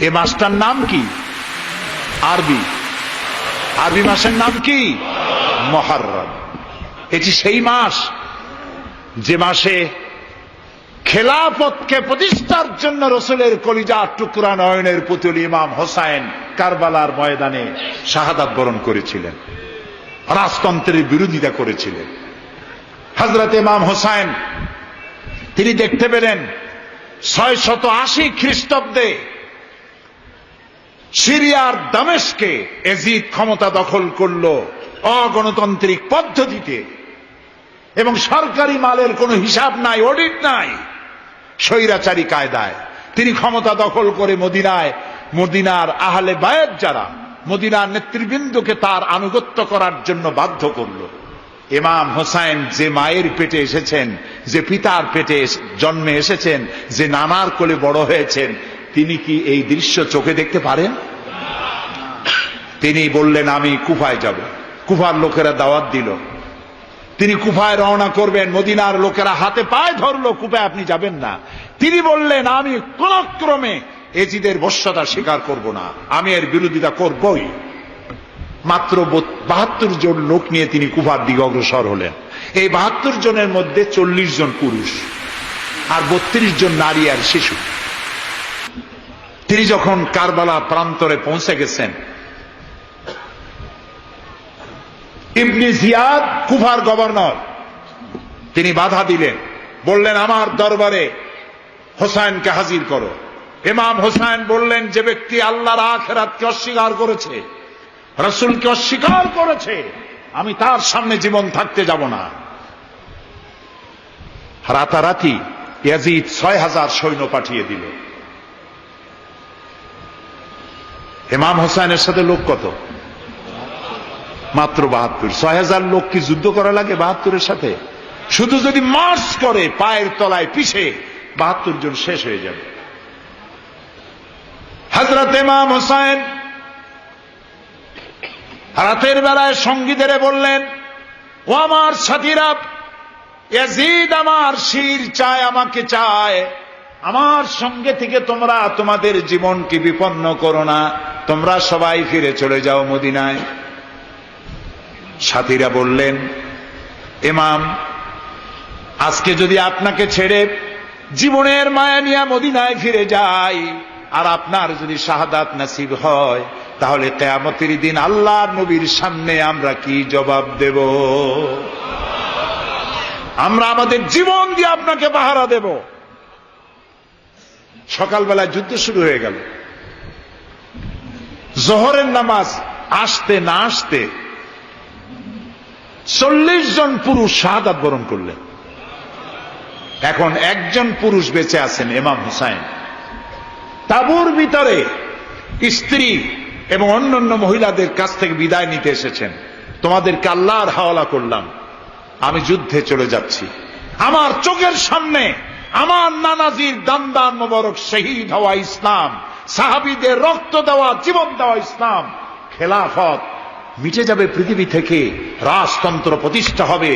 এ মাসটার নাম কি? আরবি মাসের নাম কি? মুহররম। এটি সেই মাস যে মাসে খেলাফতকে প্রতিষ্ঠার জন্য রসুলের কলিজার টুকরা নয়নের পুতুল ইমাম হোসাইন কারবালার ময়দানে শাহাদাত বরণ করেছিলেন, রাজতন্ত্রের বিরোধিতা করেছিলেন। হযরত ইমাম হোসাইন তিনি দেখতে পেলেন 680 খ্রিস্টাব্দে সিরিয়ার দামেস্কে এজিদ ক্ষমতা দখল করল অগণতান্ত্রিক পদ্ধতিতে, এবং সরকারি মালের কোনো হিসাব নাই, অডিট নাই, স্বৈরাচারী কায়দায় তিনি ক্ষমতা দখল করে মদিনার আহলে বায়াত যারা মদিনার নেতৃবৃন্দকে তার আনুগত্য করার জন্য বাধ্য করল। ইমাম হোসাইন যে মায়ের পেটে এসেছেন, যে পিতার পেটে জন্মে এসেছেন, যে নানার কোলে বড় হয়েছেন, তিনি কি এই দৃশ্য চোখে দেখতে পারেন? তিনি বললেন আমি কুফায় যাব। কুফার লোকেরা দাওয়াত দিল, তিনি কুফায় রওনা করবেন। মদিনার লোকেরা হাতে পায়ে ধরলো, কুফায় আপনি যাবেন না। তিনি বললেন আমি কোন ক্রমে এজিদের বশ্যতা স্বীকার করব না, আমি এর বিরোধিতা করবই। মাত্র 72 জন লোক নিয়ে তিনি কুফার দিকে অগ্রসর হলেন। এই 72 জনের মধ্যে 40 জন পুরুষ আর 32 জন নারী আর শিশু। তিনি যখন কারবালা প্রান্তরে পৌঁছে গেছেন, ইবনে জিয়াদ কুফার গভর্নর, তিনি বাধা দিলেন, বললেন আমার দরবারে হোসাইনকে হাজির করো। ইমাম হোসাইন বললেন যে ব্যক্তি আল্লাহর আখিরাতকে অস্বীকার করেছে, রাসূলকে অস্বীকার করেছে, আমি তার সামনে জীবন থাকতে যাব না। রাতারাতি ইয়াজিদ 6000 সৈন্য পাঠিয়ে দিল। ইমাম হোসাইনের সাথে লোক কত? মাত্র 72। 6000 লোক কি যুদ্ধ করা লাগে 72-এর সাথে? শুধু যদি মার্চ করে পায়ের তলায় পিছে 72 জন শেষ হয়ে যাবে। হযরত ইমাম হোসাইন রাতের বেলায় সঙ্গীদের বললেন, ও আমার সাথীরা, ইয়াজিদ আমার শির চায়, আমাকে চায়, আমার সঙ্গে থেকে তোমরা তোমাদের জীবনকে বিপন্ন করো না, তোমরা সবাই ফিরে চলে যাও মদিনায়। সাথীরা বললেন, ইমাম আজকে যদি আপনাকে ছেড়ে জীবনের মায়া নিয়ে মদিনায় ফিরে যাই, আর আপনার যদি শাহাদাত নসিব হয়, তাহলে কিয়ামতের দিন আল্লাহর নবীর সামনে আমরা কি জবাব দেব? আমরা আমাদের জীবন দিয়ে আপনাকে পাহারা দেব। সকালবেলা যুদ্ধ শুরু হয়ে গেল। জোহরের নামাজ আসতে না আসতে 40 জন পুরুষ শাহাদাত বরণ করলেন। এখন একজন পুরুষ বেঁচে আছেন, ইমাম হুসাইন। তাঁবুর ভিতরে স্ত্রী এবং অন্যান্য মহিলাদের কাছ থেকে বিদায় নিতে এসেছেন। তোমাদেরকে আল্লাহর হাওয়ালা করলাম, আমি যুদ্ধে চলে যাচ্ছি। আমার চোখের সামনে আমার নানাজির দান মোবারক শহীদ হওয়া ইসলাম, সাহাবীদের রক্ত দেওয়া, জীবন দেওয়া ইসলাম, খেলাফত মিটে যাবে পৃথিবী থেকে, রাজতন্ত্র প্রতিষ্ঠা হবে।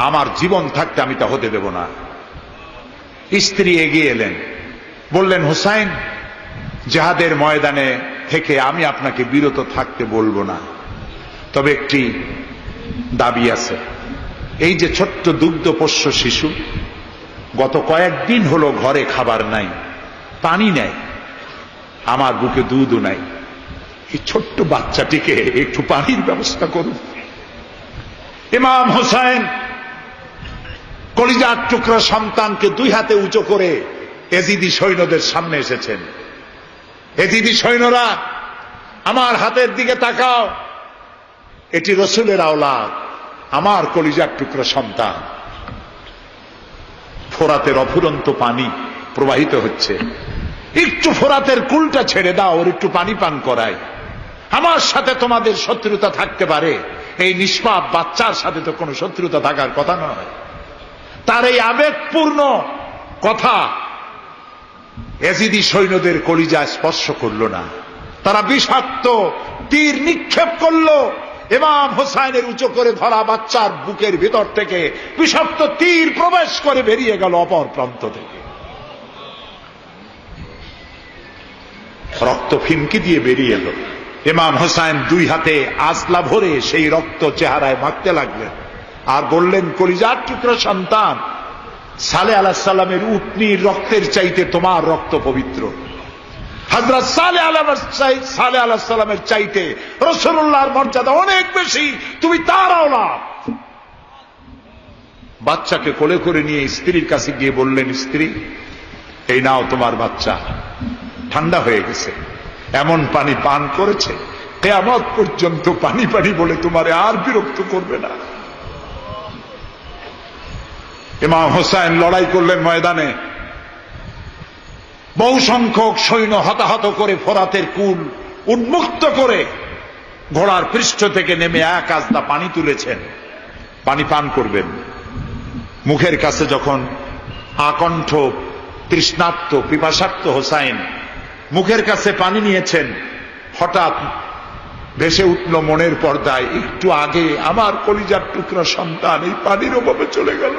আমার জীবন থাকতে আমি তা হতে দেব না। স্ত্রী এগিয়ে এলেন, বললেন, হুসাইন, জিহাদের ময়দানে থেকে আমি আপনাকে বিরত থাকতে বলবো না, তবে একটি দাবি আছে। এই যে ছোট্ট দুগ্ধপোষ্য শিশু, গত কয়েকদিন হলো ঘরে খাবার নাই, পানি নাই, আমার বুকে দুধও নাই, এই ছোট্ট বাচ্চাটিকে একটু পানির ব্যবস্থা করুন। ইমাম হোসাইন কলিজার টুকরা সন্তানকে 2 হাতে উঁচু করে এজিদি সৈন্যদের সামনে এসেছেন। এজিদি সৈন্যরা, আমার হাতের দিকে তাকাও, এটি রসুলের আওলাদ, আমার কলিজার টুকরা সন্তান। ফোরাতের অফুরন্ত পানি প্রবাহিত হচ্ছে, একটু ফোরাতের কুলটা ছেড়ে দাও, ওর একটু পানি পান করাই। আমার সাথে তোমাদের শত্রুতা থাকতে পারে, এই নিষ্পাপ বাচ্চার সাথে তো কোনো শত্রুতা থাকার কথা নয়। তার এই আবেগপূর্ণ কথা এজিদি সৈন্যদের কলিজা স্পর্শ করল না। তারা বিষাক্ত তীর নিক্ষেপ করলো। ইমাম হোসাইনের উঁচু করে ধরা বাচ্চার বুকের ভিতর থেকে বিষাক্ত তীর প্রবেশ করে বেরিয়ে গেল অপর প্রান্ত থেকে। রক্ত ফিনকি দিয়ে বেরিয়ে এলো। ইমাম হোসাইন দুই হাতে আজলা ভরে সেই রক্ত চেহারায় মাখতে লাগলেন আর বললেন, কলিজার টুকরা সন্তান, সালেহ আলাইহিস সালামের উটনির রক্তের চাইতে তোমার রক্ত পবিত্র। হযরত সালেহ আলাইহিস সালামের চাইতে রাসূলুল্লাহর মর্যাদা অনেক বেশি, তুমি তার আওলাদ। বাচ্চাকে কোলে করে নিয়ে স্ত্রীর কাছে গিয়ে বললেন, স্ত্রী, এই নাও তোমার বাচ্চা, ঠান্ডা হয়ে গেছে, এমন পানি পান করেছে কিয়ামত পর্যন্ত পানি পানি বলে তোমারে আর বিরক্ত করবে না। ইমাম হোসাইন লড়াই করলেন ময়দানে, বহু সংখ্যক সৈন্য হতাহত করে ফোরাতের কুল উন্মুক্ত করে ঘোড়ার পৃষ্ঠ থেকে নেমে এক আজদা পানি তুলেছেন, পানি পান করবেন। মুখের কাছে যখন আকণ্ঠ তৃষ্ণার্ত পিপাসার্ত হোসাইন মুখের কাছে পানি নিয়েছেন, হঠাৎ ভেসে উঠল মনের পর্দায়, একটু আগে আমার কলিজার টুকরা সন্তান এই পানির অভাবে চলে গেল।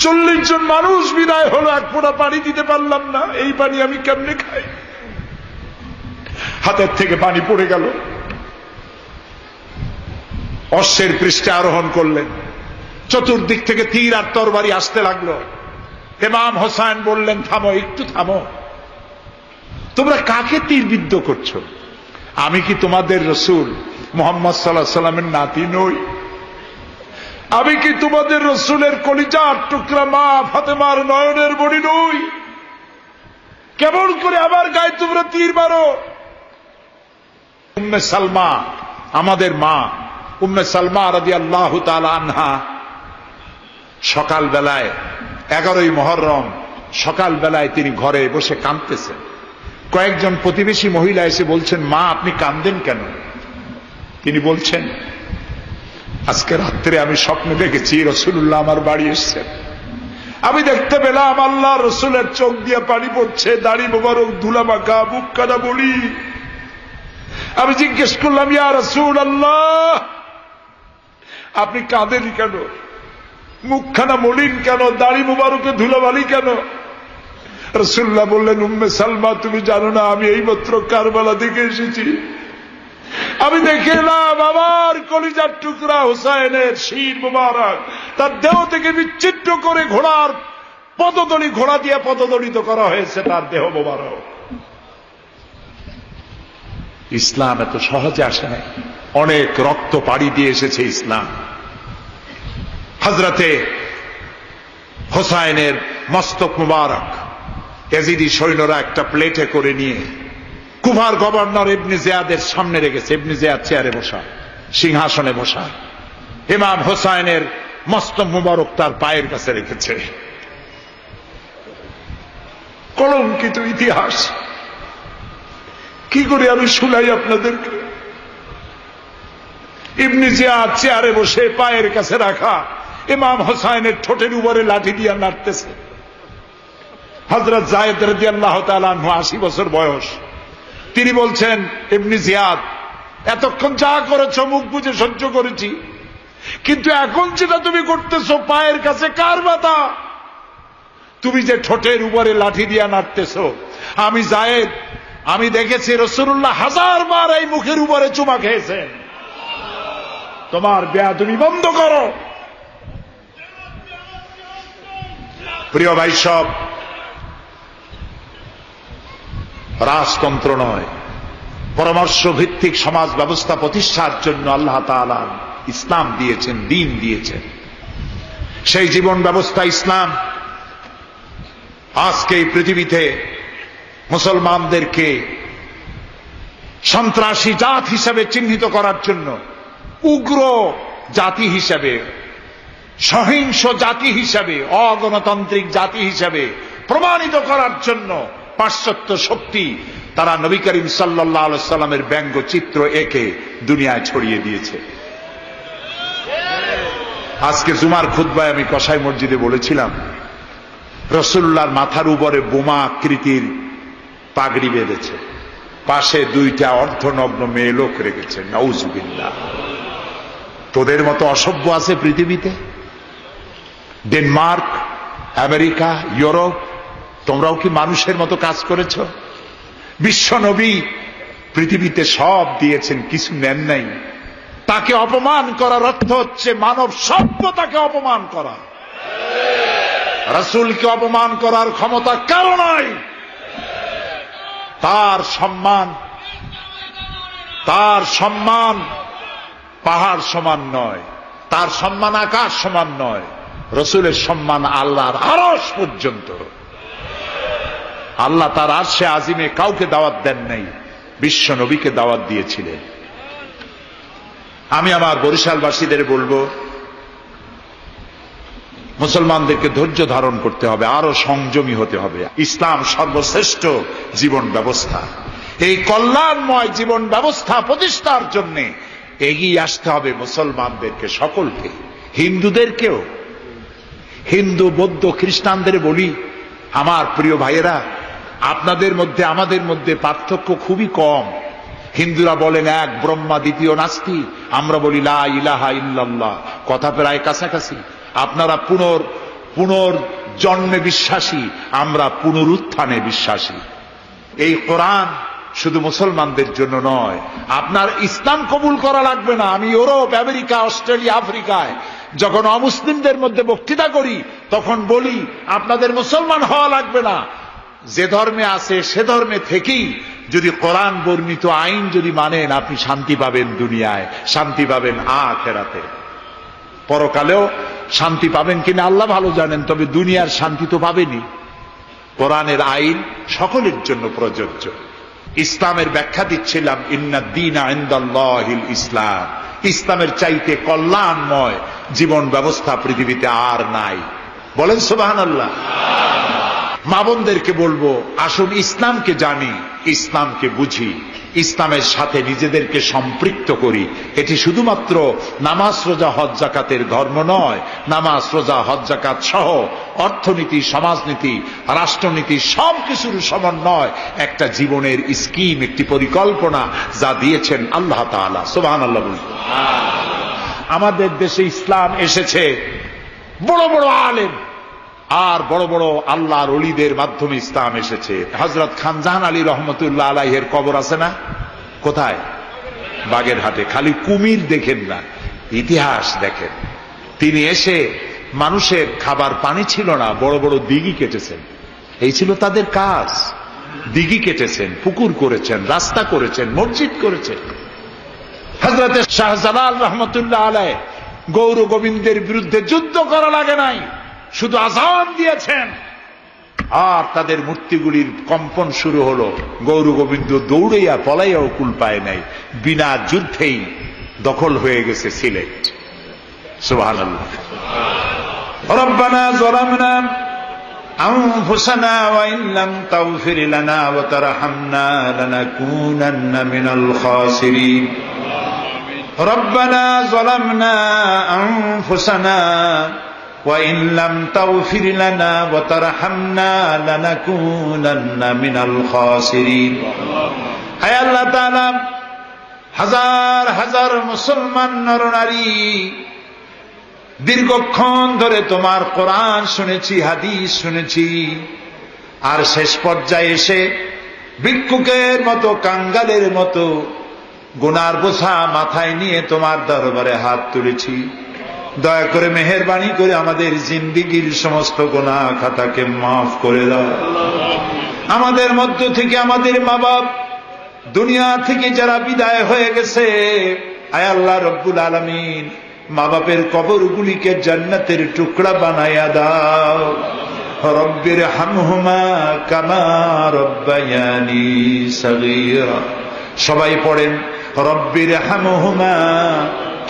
40 জন মানুষ বিদায় হলো, এক ফোঁটা পানি দিতে পারলাম না, এই পানি আমি কেমনে খাই? হাতের থেকে পানি পড়ে গেল। অশ্বের পৃষ্ঠে আরোহণ করলেন, চতুর্দিক থেকে তীর আর তরবারি আসতে লাগলো। ইমাম হোসাইন বললেন, থামো, একটু থামো, তোমরা কাকে তীরবিদ্ধ করছো? আমি কি তোমাদের রসুল মুহাম্মদ সাল্লাল্লাহু আলাইহি সাল্লামের নাতি নই? আমি কি তোমাদের রসুলের কলিজার টুকরা মা ফাতেমার নয়নের মণি নই? কেমন করে আমার গায়ে তোমরা তীর মারো? উম্মে সালমা, আমাদের মা উম্মে সালমা রাদিয়াল্লাহু তাআলা আনহা, সকাল বেলায় 11ই মুহররম সকাল বেলায় তিনি ঘরে বসে কাঁদতেছেন। কয়েকজন প্রতিবেশী মহিলা এসে বলছেন, মা আপনি কাঁদেন কেন? তিনি বলছেন, আজকে রাত্রে আমি স্বপ্নে দেখেছি রাসূলুল্লাহ আমার বাড়ি এসেছেন। আমি দেখতে পেলাম আল্লাহ রসুলের চোখ দিয়ে পানি পড়ছে, দাড়ি মোবারক ধুলা মাখা, বুক কাটা বলি। আমি জিজ্ঞেস করলাম, ইয়া রাসূলুল্লাহ, আপনি কাঁদেন কেন? মুখখানা মলিন কেন? দাড়ি মোবারকে ধুলাবালি কেন? রাসূলুল্লাহ বললেন, উম্মে সালমা, তুমি জানো না আমি এইমাত্র কারবালা থেকে এসেছি। আমি দেখে এলাম আমার কলিজার টুকরা হোসাইনের শির মোবারক তার দেহ থেকে বিচ্ছিন্ন করে ঘোড়ার পদতলি, ঘোড়া দিয়ে পদদলিত করা হয়েছে তার দেহ মোবারক। ইসলাম এত সহজে আসে না, অনেক রক্ত পাড়ি দিয়ে এসেছে ইসলাম। হযরতে হোসাইনের মস্তক মুবারক ইয়াজিদি সৈন্যরা একটা প্লেটে করে নিয়ে কুফার গভর্নর ইবনে জিয়াদের সামনে রেখেছে। ইবনে জিয়াদ চেয়ারে বসা, সিংহাসনে বসা, ইমাম হোসাইনের মস্তক মুবারক তার পায়ের কাছে রেখেছে। কলঙ্কিত ইতিহাস, কি করে আমি শুনাই আপনাদেরকে? ইবনে জিয়াদ চেয়ারে বসে পায়ের কাছে রাখা ইমাম হোসাইনের ঠোঁটের উপরে লাঠি দিয়ে নাড়তেছে। হযরত যায়েদ রাদিয়াল্লাহু তাআলা আনহু 80 বছর বয়স, তিনি বলছেন, ইবনে জিয়াদ, এতক্ষণ যা করেছ মুখ বুঝে সহ্য করেছি, কিন্তু এখন যেটা তুমি করতেছো পায়ের কাছে কার ব্যথা? তুমি যে ঠোঁটের উপরে লাঠি দিয়া নাড়তেছো, আমি যায়েদ, আমি দেখেছি রাসূলুল্লাহ 1000 বার এই মুখের উপরে চুমা খেয়েছেন। তোমার বেয়াদবি বন্ধ করো। প্রিয় ভাই সব, রাজতন্ত্র নয়, পরামর্শ ভিত্তিক সমাজ ব্যবস্থা প্রতিষ্ঠার জন্য আল্লাহ তাআলা ইসলাম দিয়েছেন, দ্বীন দিয়েছেন। সেই জীবন ব্যবস্থা ইসলাম আজকে এই পৃথিবীতে মুসলমানদেরকে সন্ত্রাসী জাত হিসাবে চিহ্নিত করার জন্য, উগ্র জাতি হিসাবে, সহিংস জাতি হিসাবে, অগণতান্ত্রিক জাতি হিসাবে প্রমাণিত করার জন্য পাশ্চাত্য শক্তি তারা নবী করিম সাল্লাল্লাহু আলাইহি সাল্লামের ব্যঙ্গচিত্র এঁকে দুনিয়ায় ছড়িয়ে দিয়েছে। আজকে জুমার খুতবায় আমি কসাই মসজিদে বলেছিলাম, রাসূলুল্লাহর মাথার উপরে বোমা আকৃতির পাগড়ি বেঁধেছে, পাশে 2টা অর্ধনগ্ন মেয়ে লোক রেখেছে। নাউজুবিল্লাহ। তোদের মতো অসভ্য আছে পৃথিবীতে? ডেনমার্ক, আমেরিকা, ইউরোপ, তোমরাও কি মানুষের মতো কাজ করেছ? বিশ্ব নবী পৃথিবীতে সব দিয়েছেন, কিছু নেন নাই। তাকে অপমান করার অর্থ হচ্ছে মানব সভ্যতাকে অপমান করা। রাসূলকে অপমান করার ক্ষমতা কারো নাই। তার সম্মান পাহাড় সমান নয়, তার সম্মান আকাশ সমান নয়। রাসূলের সম্মান আল্লাহর আরশ পর্যন্ত। আল্লাহ তার আরশে আজিমে কাউকে দাওয়াত দেন নাই, বিশ্ব নবীকে দাওয়াত দিয়েছিলেন। আমি আমার বরিশালবাসীদের বলবো, মুসলমানদেরকে ধৈর্য ধারণ করতে হবে, আরো সংযমী হতে হবে। ইসলাম সর্বশ্রেষ্ঠ জীবন ব্যবস্থা। এই কল্যাণময় জীবন ব্যবস্থা প্রতিষ্ঠার জন্য এগিয়ে আসতে হবে মুসলমানদেরকে, সকলকে, হিন্দুদেরকেও। হিন্দু, বৌদ্ধ, খ্রিস্টানদের বলি, আমার প্রিয় ভাইয়েরা, আপনাদের মধ্যে আমাদের মধ্যে পার্থক্য খুবই কম। হিন্দুরা বলেন এক ব্রহ্মা, দ্বিতীয় নাস্তি। আমরা বলি লা ইলাহা ইল্লাল্লাহ। কথা প্রায় কাছাকাছি। আপনারা পুনর্জন্মে বিশ্বাসী, আমরা পুনরুত্থানে বিশ্বাসী। এই কোরআন শুধু মুসলমানদের জন্য নয়। আপনার ইসলাম কবুল করা লাগবে না। আমি ইউরোপ, আমেরিকা, অস্ট্রেলিয়া, আফ্রিকায় যখন অমুসলিমদের মধ্যে বক্তৃতা করি তখন বলি আপনাদের মুসলমান হওয়া লাগবে না। যে ধর্মে আছে সে ধর্মে থেকেই যদি কোরআন বর্ণিত আইন যদি মানেন, আপনি শান্তি পাবেন দুনিয়ায়, শান্তি পাবেন আখিরাতে। পরকালেও শান্তি পাবেন কিনা আল্লাহ ভালো জানেন, তবে দুনিয়ার শান্তি তো পাবেনই। কোরআনের আইন সকলের জন্য প্রযোজ্য। ইসলামের ব্যাখ্যা দিচ্ছিলাম, ইন্নাদ দীনা ইনদাল্লাহিল ইসলাম। ইসলামের চাইতে কল্যাণময় জীবন ব্যবস্থা পৃথিবীতে আর নাই। বলেন সুবহানাল্লাহ। মা বোনদেরকে বলবো, আসুন ইসলামকে জানি, ইসলামকে বুঝি, ইসলামের সাথে নিজেদেরকে সম্পৃক্ত করি। এটি শুধুমাত্র নামাজ, রোজা, হজ, যাকাতের ধর্ম নয়। নামাজ, রোজা, হজ, যাকাত সহ অর্থনীতি, সমাজনীতি, রাষ্ট্রনীতি সবকিছুর সমন্বয় একটা জীবনের স্কিম, একটি পরিকল্পনা যা দিয়েছেন আল্লাহ তাআলা। সুবহানাল্লাহ বলুন। আমাদের দেশে ইসলাম এসেছে বড় বড় আলেম আর বড় বড় আল্লাহর ওলিদের মাধ্যমে ইসলাম এসেছে। হযরত খানজাহান আলী রহমতুল্লাহ আলাইহির কবর আছে না? কোথায়? বাগেরহাটে। খালি কুমির দেখেন না, ইতিহাস দেখেন। তিনি এসে, মানুষের খাবার পানি ছিল না, বড় বড় দিঘি কেটেছেন। এই ছিল তাদের কাজ। দিঘি কেটেছেন, পুকুর করেছেন, রাস্তা করেছেন, মসজিদ করেছেন। হযরত শাহজালাল রহমতুল্লাহ আলাইহি গৌর গোবিন্দের বিরুদ্ধে যুদ্ধ করা লাগে নাই, শুধু আযান দিয়েছেন আর তাদের মূর্তিগুলির কম্পন শুরু হলো। গৌর গোবিন্দ দৌড়াইয়া পলাইয়াও কুল পায় নাই, বিনা যুদ্ধেই দখল হয়ে গেছে সিলেট। সুবহানাল্লাহ। রব্বানা যালামনা আনফুসানা ওয়া ইন লাম তাগফির লানা ওয়া তারহামনা লানাকুনান্না মিনাল খাসিরিন। রব্বানা যালামনা আনফুসানা وَإِن لَّمْ تَغْفِرْ لَنَا وَتَرْحَمْنَا لَنَكُونَنَّ مِنَ الْخَاسِرِينَ। হায় আল্লাহ তাআলা, হাজার হাজার মুসলমান নরনারী দীর্ঘক্ষণ ধরে তোমার কোরআন শুনেছি, হাদিস শুনেছি, আর শেষ পর্যায়ে এসে ভিক্ষুকের মতো, কাঙ্গালের মতো গুনার বোঝা মাথায় নিয়ে তোমার দরবারে হাত তুলেছি। দয়া করে মেহেরবানি করে আমাদের জিন্দেগীর সমস্ত গুনাহ খাতাকে মাফ করে দাও। আমাদের মধ্য থেকে আমাদের মা বাপ দুনিয়া থেকে যারা বিদায় হয়ে গেছে, আয় আল্লাহ রব্বুল আলামিন, মা বাপের কবরগুলিকে জান্নাতের টুকরা বানায়া দাও। রব্বির হামহুমা কামা রব্বায়ানি সগীরা। সবাই পড়েন, রব্বির হামহুমা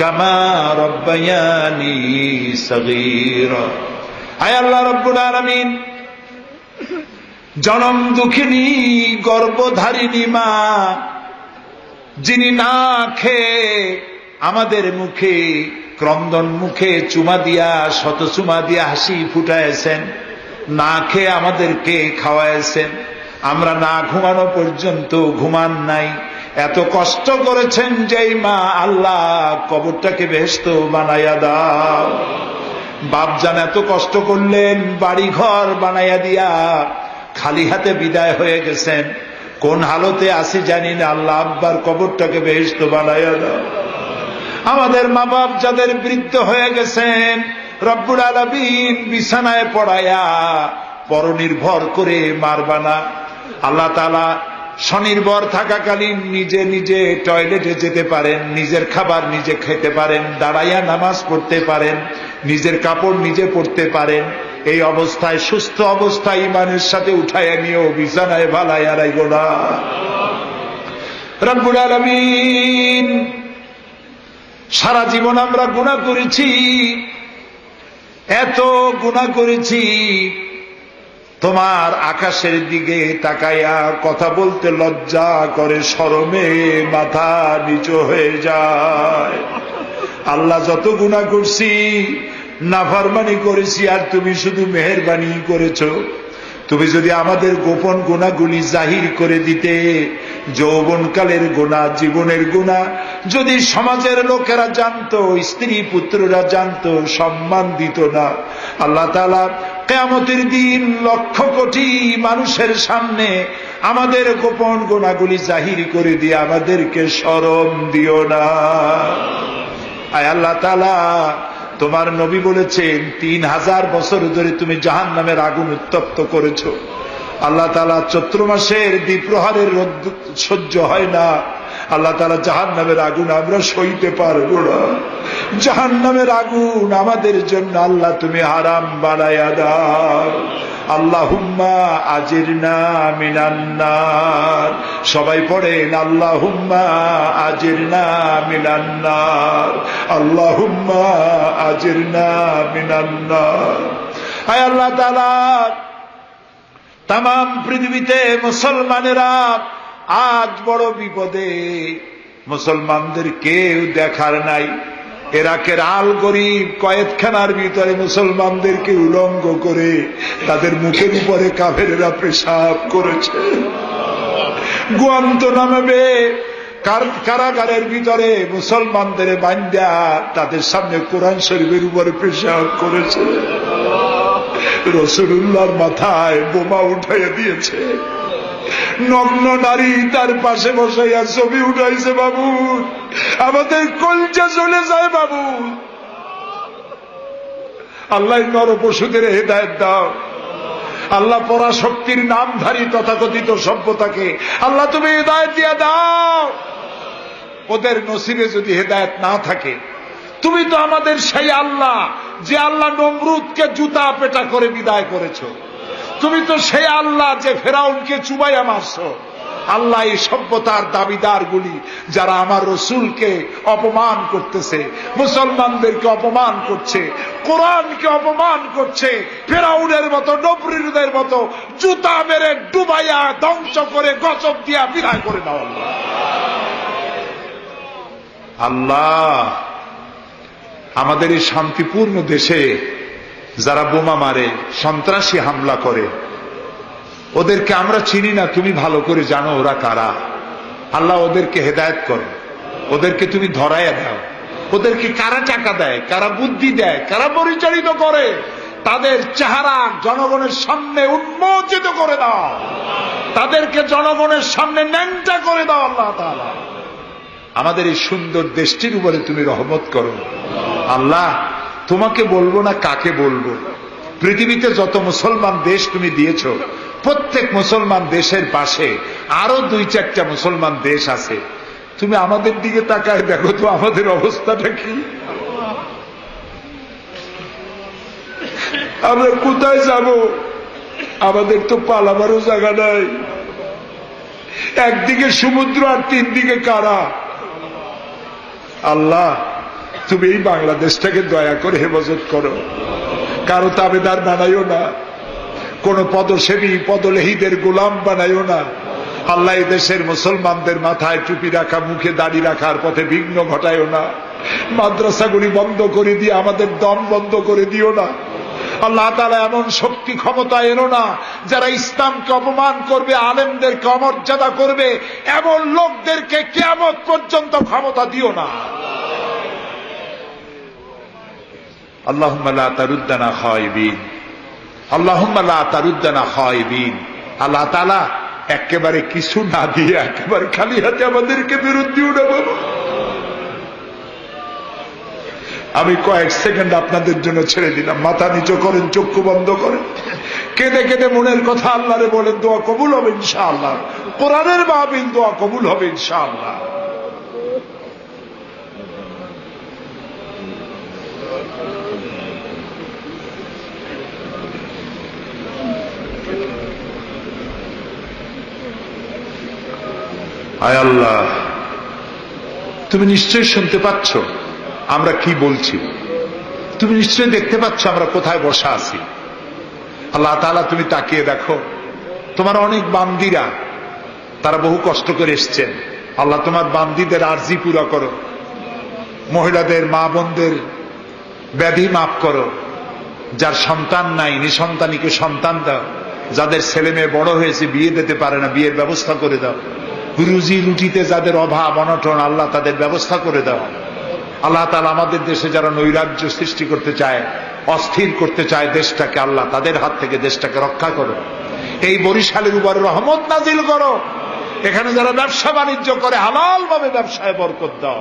কামা রব্বায়ানি সগীরা। আয় আল্লাহ রব্বুল আলামিন, জনম দুঃখিনী গর্ভধারিণী মা, যিনি না খেয়ে আমাদের মুখে, ক্রন্দন মুখে চুমা দিয়া, শত চুমা দিয়া হাসি ফুটাইছেন, না খেয়ে আমাদেরকে খাওয়াইছেন, আমরা না ঘুমানো পর্যন্ত ঘুমান নাই, এত কষ্ট করেছেন যেই মা, আল্লাহ কবরটাকে বেহেশত বানাইয়া দাও। বাপজান এত কষ্ট করলেন, বাড়ি ঘর বানাইয়া দিয়া খালি হাতে বিদায় হয়ে গেছেন। কোন হালতে আসি জানি না, আল্লাহ আব্বার কবরটাকে বেহেশত বানাইয়া দাও। আমাদের মা বাপ যাদের বৃদ্ধ হয়ে গেছেন, রব্বুল আলামিন বিছানায় পড়ায়া পরনির্ভর করে মারবা না। আল্লাহ তাআলা স্বনির্ভর থাকাকালীন নিজে নিজে টয়লেটে যেতে পারেন, নিজের খাবার নিজে খেতে পারেন, দাঁড়াইয়া নামাজ পড়তে পারেন, নিজের কাপড় নিজে পরতে পারেন। এই অবস্থায়, সুস্থ অবস্থায় ইমানের সাথে উঠাইয়া নিয়েও বিছানায় ভালাইয়া রাইগো না। রব্বুল আলামিন, সারা জীবন আমরা গুনাহ করেছি, এত গুনাহ করেছি, তোমার আকাশের দিকে তাকাইয়া কথা বলতে লজ্জা করে, শরমে মাথা নিচু হয়ে যায়। আল্লাহ, যত গুনাহ করছি, নাফরমানি করেছি, আর তুমি শুধু মেহেরবানি করেছো। তুমি যদি আমাদের গোপন গুনাহগুলি জাহির করে দিতে, যৌবনকালের গুনাহ, জীবনের গুনাহ যদি সমাজের লোকেরা জানতো, স্ত্রী পুত্ররা জানতো, সম্মান দিত না। আল্লাহ তাআলা কিয়ামতের দিন লক্ষ কোটি মানুষের সামনে আমাদের গোপন গুনাহগুলি জাহির করে দিয়ে আমাদেরকে শরম দিও না। আয় আল্লাহ তাআলা, তোমার নবী বলেছেন 3000 বছর ধরে তুমি জাহান্নামের আগুন উত্তপ্ত করেছো। আল্লাহ তাআলা চৈত্র মাসের দ্বিপ্রহরের রোদ সহ্য হয় না। আল্লাহ তাআলা জাহান্নামের আগুন আমরা সইতে পারবো না। জাহান্নামের আগুন আমাদের জন্য আল্লাহ তুমি হারাম বানায়া দাও। আল্লাহুম্মা আজিরনা মিনান নার। সবাই পড়েন আল্লাহুম্মা আজিরনা মিনান নার, আল্লাহুম্মা আজিরনা মিনান নার। আয় আল্লাহ তাআলা, তামাম পৃথিবীতে মুসলমানেরা আজ বড় বিপদে। মুসলমানদের কেউ দেখার নাই। ইরাকের আল গরিব কয়েদখানার ভিতরে মুসলমানদেরকে উলঙ্গ করে তাদের মুখের উপরে কাফেরেরা পেশাব করেছে। গুয়ান্তানামো কারাগারের ভিতরে মুসলমানদের বান্ধা তাদের সামনে কোরআন শরীফের উপরে পেশাব করেছে। রাসূলুল্লাহর মাথায় বোমা উঠাইয়া দিয়েছে। নগ্ন নারী তার পাশে বসাইয়া ছবি উঠাইছে। বাবু, আমাদের কলজা চলে যায় বাবু। আল্লাহ নর পশুদের হেদায়েত দাও। আল্লাহ পরাশক্তির নামধারী তথাকথিত সভ্যতাকে আল্লাহ তুমি হেদায়েত দিয়া দাও। ওদের নসিবে যদি হেদায়েত না থাকে, তুমি তো আমাদের সেই আল্লাহ যে আল্লাহ নমরুদকে জুতা পেটা করে বিদায় করেছো। তুমি তো সেই আল্লাহ যে ফেরাউনকে চুবাইয়া মারছো। আল্লাহ, এই সভ্যতার দাবিদার গুলি যারা আমার রসুলকে অপমান করতেছে, মুসলমানদেরকে অপমান করছে, কোরআনকে অপমান করছে, ফেরাউনের মতো নমরুদের মতো জুতা মেরে ডুবাইয়া ধ্বংস করে গজব দিয়া বিদায় করে দাও। আল্লাহ, আমাদের এই শান্তিপূর্ণ দেশে যারা বোমা মারে, সন্ত্রাসী হামলা করে, ওদেরকে আমরা চিনি না, তুমি ভালো করে জানো ওরা কারা। আল্লাহ, ওদেরকে হেদায়েত করো, ওদেরকে তুমি ধরাইয়া দাও। ওদেরকে কারা টাকা দেয়, কারা বুদ্ধি দেয়, কারা পরিচালিত করে, তাদের চেহারা জনগণের সামনে উন্মোচিত করে দাও। তাদেরকে জনগণের সামনে ন্যাংটা করে দাও। আল্লাহ তাআলা, আমাদের এই সুন্দর দেশটির উপরে তুমি রহমত করো। আল্লাহ, তোমাকে বলবো না কাকে বলবো। পৃথিবীতে যত মুসলমান দেশ তুমি দিয়েছো, প্রত্যেক মুসলমান দেশের পাশে আরো 2-4টা মুসলমান দেশ আছে। তুমি আমাদের দিকে তাকায় দেখো তো আমাদের অবস্থাটা কি। আমরা কোথায় যাব? আমাদের তো পালাবারও জায়গা নাই। একদিকে সমুদ্র আর 3 দিকে কারা। আল্লাহ, তুমি এই বাংলাদেশটাকে দয়া করে হেফাজত করো। কারো তাবেদার বানাইও না, কোন পদসেবী পদলেহীদের গোলাম বানাইও না। আল্লাহ, এই দেশের মুসলমানদের মাথায় টুপি রাখা, মুখে দাড়ি রাখার পথে বিঘ্ন ঘটাইও না। মাদ্রাসাগুলি বন্ধ করে দিয়ে আমাদের দম বন্ধ করে দিও না। আল্লাহ তাআলা, এমন শক্তি ক্ষমতা এনো না যারা ইসলামকে অপমান করবে, আলেমদেরকে অমর্যাদা করবে, এমন লোকদেরকে কিয়ামত পর্যন্ত ক্ষমতা দিও না। আল্লাহুম্মা লা তারুদ্দানা খায়বিন, আল্লাহুম্মা লা তারুদ্দানা খায়বিন। আল্লাহ তাআলা একেবারে কিছু না দিয়ে একেবারে খালি হাতে আমাদেরকে ফেরত দিও না বাবা। আমি কয়েক সেকেন্ড আপনাদের জন্য ছেড়ে দিলাম। মাথা নিচু করেন, চক্ষু বন্ধ করেন, কেঁদে কেঁদে মনের কথা আল্লাহরে বলেন, দোয়া কবুল হবে ইনশাআল্লাহ। কোরআনের মাহফিল, দোয়া কবুল হবে ইনশাআল্লাহ। আয় আল্লাহ, তুমি নিশ্চয়ই শুনতে পাচ্ছ আমরা কি বলছি, তুমি নিশ্চয়ই দেখতে পাচ্ছ আমরা কোথায় বসা আছি। আল্লাহ তাআলা তুমি তাকিয়ে দেখো, তোমার অনেক বান্দীরা তারা বহু কষ্ট করে এসছেন। আল্লাহ তোমার বান্দীদের আরজি পুরা করো, মহিলাদের মা বোনদের ব্যাধি মাফ করো, যার সন্তান নাই নিঃসন্তানীকে সন্তান দাও, যাদের ছেলে মেয়ে বড় হয়েছে বিয়ে দিতে পারে না বিয়ের ব্যবস্থা করে দাও, রুজি রুটিতে যাদের অভাব অনটন আল্লাহ তাদের ব্যবস্থা করে দাও। আল্লাহ তাআলা আমাদের দেশে যারা নৈরাজ্য সৃষ্টি করতে চায়, অস্থির করতে চায় দেশটাকে, আল্লাহ তাদের হাত থেকে দেশটাকে রক্ষা করো। এই বরিশালের উপর রহমত নাজিল করো। এখানে যারা ব্যবসা বাণিজ্য করে হালাল ভাবে ব্যবসায় বরকত দাও।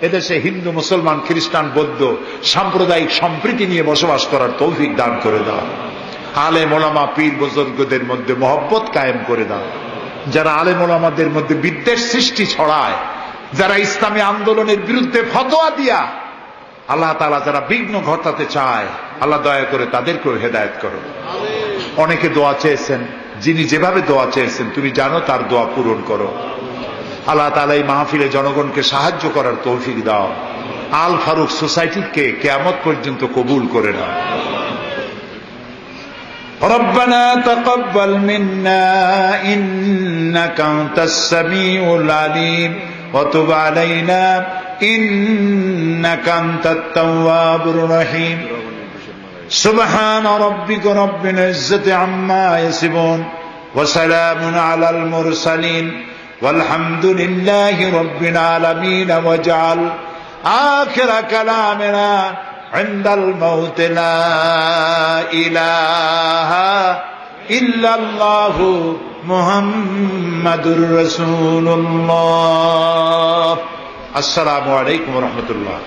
এদেশে হিন্দু মুসলমান খ্রিস্টান বৌদ্ধ সাম্প্রদায়িক সম্প্রীতি নিয়ে বসবাস করার তৌফিক দান করে দাও। আলেম ওলামা পীর বুজুর্গদের মধ্যে মহব্বত কায়েম করে দাও। যারা আলেম ওলামাদের মধ্যে বিদ্বেষ সৃষ্টি ছড়ায়, যারা ইসলামী আন্দোলনের বিরুদ্ধে ফতোয়া দিয়া আল্লাহ তাআলা যারা বিঘ্ন ঘটাতে চায়, আল্লাহ দয়া করে তাদেরকেও হেদায়েত করো। অনেকে দোয়া চেয়েছেন, যিনি যেভাবে দোয়া চেয়েছেন তুমি জানো, তার দোয়া পূরণ করো। আল্লাহ তাআলা এই মাহফিলে জনগণকে সাহায্য করার তৌফিক দাও। আল ফারুক সোসাইটিকে কিয়ামত পর্যন্ত কবুল করে নাও। ربنا تقبل منا إنك أنت السميع العليم وتب علينا إنك أنت التواب الرحيم سبحان ربك رب العزة عما يصفون وسلام على المرسلين والحمد لله رب العالمين واجعل آخر كلامنا عند الموت لا إله إلا الله محمد رسول الله. السلام عليكم ورحمة الله.